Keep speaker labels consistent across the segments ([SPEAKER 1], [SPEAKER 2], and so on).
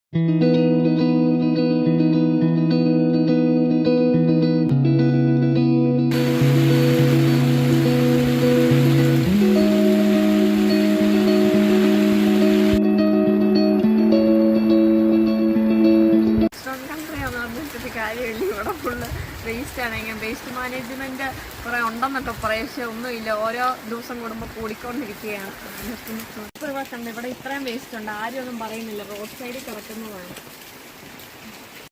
[SPEAKER 1] കാര്യമില്ല. ഇവിടെ full waste ആണെങ്കിൽ വേസ്റ്റ് മാനേജ്മെന്റ് കുറെ ഉണ്ടെന്നൊക്കെ പറയാം, പക്ഷെ ഒന്നുമില്ല. ഓരോ ദിവസം കൂടുമ്പോൾ കൂടിക്കൊണ്ടിരിക്കുകയാണ്. ഉണ്ട് ഇവിടെ ഇത്രയും വേസ്റ്റ് ഉണ്ട്, ആരും ഒന്നും പറയുന്നില്ല. റോഡ് സൈഡിൽ കിടക്കുന്നതാണ്.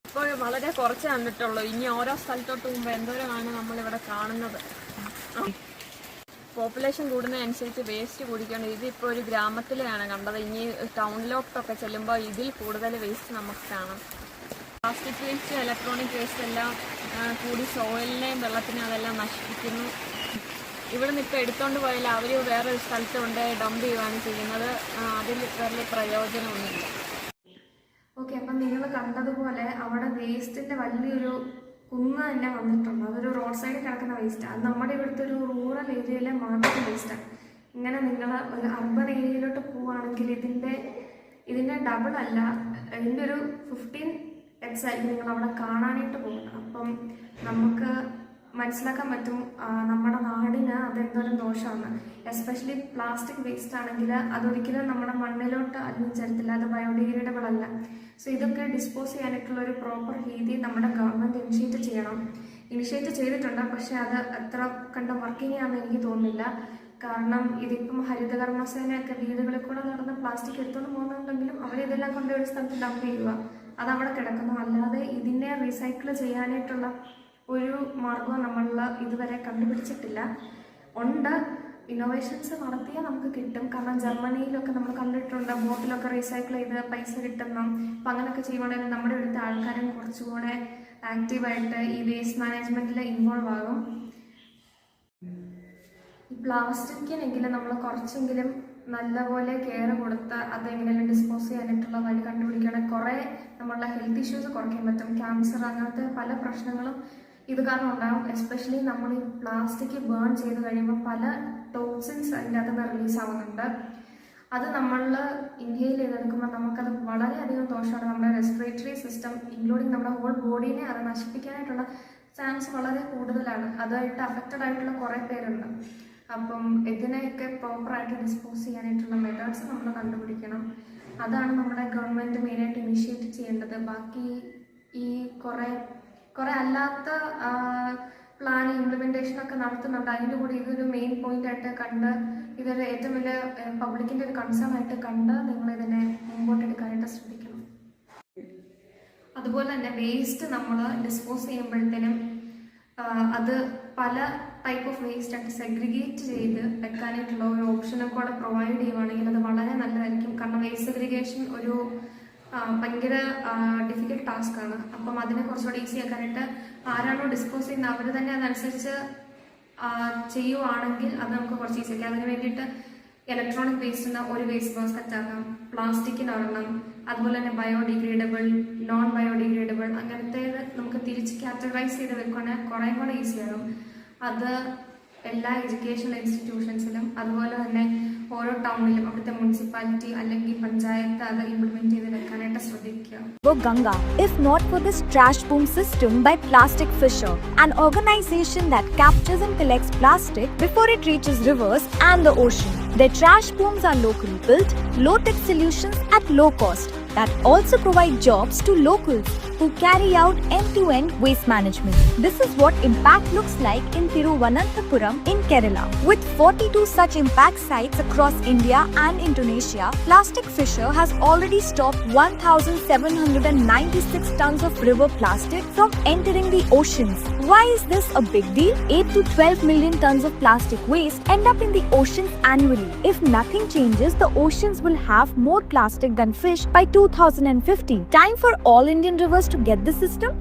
[SPEAKER 1] ഇപ്പോൾ വളരെ കുറച്ച് തന്നിട്ടുള്ളൂ. ഇനി ഓരോ സ്ഥലത്തോട്ട് പോകുമ്പോൾ എന്തോരമാണ് നമ്മളിവിടെ കാണുന്നത്. പോപ്പുലേഷൻ കൂടുന്നതനുസരിച്ച് വേസ്റ്റ് കുടിക്കേണ്ടത്. ഇതിപ്പോൾ ഒരു ഗ്രാമത്തിലെയാണ് കണ്ടത്. ഇനി ടൗണിലോട്ടൊക്കെ ചെല്ലുമ്പോൾ ഇതിൽ കൂടുതൽ വേസ്റ്റ് നമുക്ക് കാണാം. പ്ലാസ്റ്റിക് വേസ്റ്റ്, ഇലക്ട്രോണിക് വേസ്റ്റ് എല്ലാം കൂടി സോയിലിനെയും വെള്ളത്തിനെയും അതെല്ലാം നശിപ്പിക്കുന്നു. ഇവിടെ നിന്ന് ഇപ്പോൾ എടുത്തുകൊണ്ട് പോയാൽ അവർ വേറൊരു സ്ഥലത്ത് കൊണ്ട് ഡംപ് ചെയ്യുകയാണ് ചെയ്യുന്നത്. അതിൽ വലിയ പ്രയോജനമൊന്നുമില്ല.
[SPEAKER 2] ഓക്കെ, അപ്പം നിങ്ങൾ കണ്ടതുപോലെ അവിടെ വേസ്റ്റിൻ്റെ വലിയൊരു കുന്ന് തന്നെ വന്നിട്ടുണ്ട്. അതൊരു റോഡ് സൈഡിൽ കിടക്കുന്ന വേസ്റ്റാണ്. അത് നമ്മുടെ ഇവിടുത്തെ ഒരു റൂറൽ ഏരിയയിലെ മാത്രം വേസ്റ്റാണ്. ഇങ്ങനെ നിങ്ങൾ ഒരു അർബൻ ഏരിയയിലോട്ട് പോവുകയാണെങ്കിൽ ഇതിൻ്റെ ഡബിൾ അല്ല, ഇതിൻ്റെ ഒരു 15x ആയിരിക്കും നിങ്ങൾ അവിടെ കാണാനായിട്ട് പോകുന്നത്. അപ്പം നമുക്ക് മനസ്സിലാക്കാൻ പറ്റും നമ്മുടെ നാടിന് അതെന്തോരം ദോഷമാണ്. എസ്പെഷ്യലി പ്ലാസ്റ്റിക് വേസ്റ്റ് ആണെങ്കിൽ അതൊരിക്കലും നമ്മുടെ മണ്ണിലോട്ട് അലിഞ്ഞു ചേരത്തില്ല, അത് ബയോഡിഗ്രേഡബിൾ അല്ല. സോ ഇതൊക്കെ ഡിസ്പോസ് ചെയ്യാനായിട്ടുള്ള ഒരു പ്രോപ്പർ രീതി നമ്മുടെ ഗവൺമെൻറ് ഇനിഷ്യേറ്റ് ചെയ്തിട്ടുണ്ട്. പക്ഷെ അത് എത്ര കണ്ട വർക്കിംഗ് ആണെന്ന് എനിക്ക് തോന്നുന്നില്ല. കാരണം ഇതിപ്പം ഹരിതകർമ്മസേനയൊക്കെ വീടുകളിൽ കൂടെ നടന്ന് പ്ലാസ്റ്റിക് എടുത്തുകൊണ്ട് പോകുന്നുണ്ടെങ്കിലും അവരിതെല്ലാം കൊണ്ട് ഒരു സ്ഥലത്ത് ഡംപ് ചെയ്യുക, അതവിടെ കിടക്കുന്നു. അല്ലാതെ ഇതിനെ റീസൈക്കിൾ ചെയ്യാനായിട്ടുള്ള ഒരു മാർഗവും നമ്മൾ ഇതുവരെ കണ്ടുപിടിച്ചിട്ടില്ല. ഉണ്ട്, ഇന്നോവേഷൻസ് നടത്തിയാൽ നമുക്ക് കിട്ടും. കാരണം ജർമ്മനിയിലൊക്കെ നമ്മൾ കണ്ടിട്ടുണ്ട്, ബോട്ടിലൊക്കെ റീസൈക്കിൾ ചെയ്ത് പൈസ കിട്ടുന്നു. അപ്പം അങ്ങനെയൊക്കെ ചെയ്യുവാണെങ്കിൽ നമ്മുടെ ഇവിടുത്തെ ആൾക്കാരും കുറച്ചുകൂടെ ആക്റ്റീവായിട്ട് ഈ വേസ്റ്റ് മാനേജ്മെൻറ്റിൽ ഇൻവോൾവ് ആകും. ഈ പ്ലാസ്റ്റിക്കിനെങ്കിലും നമ്മൾ കുറച്ചെങ്കിലും നല്ലപോലെ കെയർ കൊടുത്ത് അതെങ്ങനെയും ഡിസ്പോസ് ചെയ്യാനായിട്ടുള്ള വഴി കണ്ടുപിടിക്കുകയാണെങ്കിൽ കുറേ നമ്മളുടെ ഹെൽത്ത് ഇഷ്യൂസ് കുറയ്ക്കാൻ പറ്റും. ക്യാൻസർ അങ്ങനത്തെ പല പ്രശ്നങ്ങളും ഇത് കാരണം ഉണ്ടാകും. എസ്പെഷ്യലി നമ്മൾ ഈ പ്ലാസ്റ്റിക് ബേൺ ചെയ്ത് കഴിയുമ്പോൾ പല ടോക്സിൻസ് അതിൻ്റെ അകത്ത് നിന്ന് റിലീസ് ആവുന്നുണ്ട്. അത് നമ്മൾ ഇൻഹെയിൽ ചെയ്തെടുക്കുമ്പോൾ നമുക്കത് വളരെയധികം ദോഷമാണ്. നമ്മുടെ റെസ്പിറേറ്ററി സിസ്റ്റം ഇൻക്ലൂഡിങ് നമ്മുടെ ഹോൾ ബോഡീനെ അത് നശിപ്പിക്കാനായിട്ടുള്ള ചാൻസ് വളരെ കൂടുതലാണ്. അതുമായിട്ട് അഫക്റ്റഡ് ആയിട്ടുള്ള കുറേ പേരുണ്ട്. അപ്പം ഇതിനെയൊക്കെ പ്രോപ്പറായിട്ട് ഡിസ്പോസ് ചെയ്യാനായിട്ടുള്ള മെത്തേഡ്സ് നമ്മൾ കണ്ടുപിടിക്കണം. അതാണ് നമ്മുടെ ഗവൺമെൻറ് മെയിനായിട്ട് ഇനിഷ്യേറ്റ് ചെയ്യേണ്ടത്. ബാക്കി ഈ കുറേ അല്ലാത്ത പ്ലാൻ ഇംപ്ലിമെൻറ്റേഷനൊക്കെ നടത്തുന്നുണ്ട്. അതിൻ്റെ കൂടി ഇതൊരു മെയിൻ പോയിൻ്റായിട്ട് കണ്ട് ഇതൊരു ഏറ്റവും വലിയ പബ്ലിക്കിൻ്റെ ഒരു കൺസേൺ ആയിട്ട് കണ്ട് നിങ്ങളിതിനെ മുമ്പോട്ടെടുക്കാനായിട്ട് ശ്രദ്ധിക്കണം. അതുപോലെ തന്നെ വേസ്റ്റ് നമ്മൾ ഡിസ്പോസ് ചെയ്യുമ്പോഴത്തേനും അത് പല ടൈപ്പ് ഓഫ് വേസ്റ്റ് ആയിട്ട് സെഗ്രിഗേറ്റ് ചെയ്ത് വെക്കാനായിട്ടുള്ള ഒരു ഓപ്ഷനൊക്കെ കൂടെ പ്രൊവൈഡ് ചെയ്യുവാണെങ്കിൽ അത് വളരെ നല്ലതായിരിക്കും. കാരണം വേസ്റ്റ് സെഗ്രിഗേഷൻ ഒരു ഭയങ്കര ഡിഫിക്കൽട്ട് ടാസ്ക് ആണ്. അപ്പം അതിനെ കുറച്ചുകൂടി ഈസി ആക്കാനായിട്ട് ആരാണോ ഡിസ്പോസ് ചെയ്യുന്നത് അവർ തന്നെ അതനുസരിച്ച് ചെയ്യുവാണെങ്കിൽ അത് നമുക്ക് കുറച്ച് ഈസി ആക്കാം. അതിന് വേണ്ടിയിട്ട് ഇലക്ട്രോണിക് വേസ്റ്റിന് ഒരു വേസ്റ്റ് ബാസ്ക്കറ്റ് ആക്കാം, പ്ലാസ്റ്റിക്കിന് ഒരെണ്ണം, അതുപോലെ തന്നെ ബയോഡിഗ്രേഡബിൾ, നോൺ ബയോഡിഗ്രേഡബിൾ, അങ്ങനത്തെ നമുക്ക് തിരിച്ച് കാറ്റഗറൈസ് ചെയ്ത് വെക്കുകയാണെങ്കിൽ കുറേ കൂടെ ഈസിയാകും. അത് എല്ലാ എഡ്യൂക്കേഷണൽ ഇൻസ്റ്റിറ്റ്യൂഷൻസിലും അതുപോലെ തന്നെ ഓരോ ടൗണിലും അവിടുത്തെ മുനിസിപ്പാലിറ്റി അല്ലെങ്കിൽ പഞ്ചായത്ത് അത് ഇംപ്ലിമെന്റ് ചെയ്ത് വെക്കാനായിട്ട് ശ്രദ്ധിക്കുക.
[SPEAKER 3] Ganga, if not for this trash boom system by Plastic Fisher, an organization that captures and collects plastic before it reaches rivers and the ocean. Their trash booms are locally built, low-tech solutions at low cost that also provide jobs to locals who carry out end-to-end waste management. This is what impact looks like in Thiruvananthapuram in Kerala. With 42 such impact sites across India and Indonesia, Plastic Fisher has already stopped 1,796 tons of river plastic from entering the oceans. Why is this a big deal? 8 to 12 million tons of plastic waste end up in the oceans annually. If nothing changes, the oceans will have more plastic than fish by 2050. Time for all Indian rivers to get this system.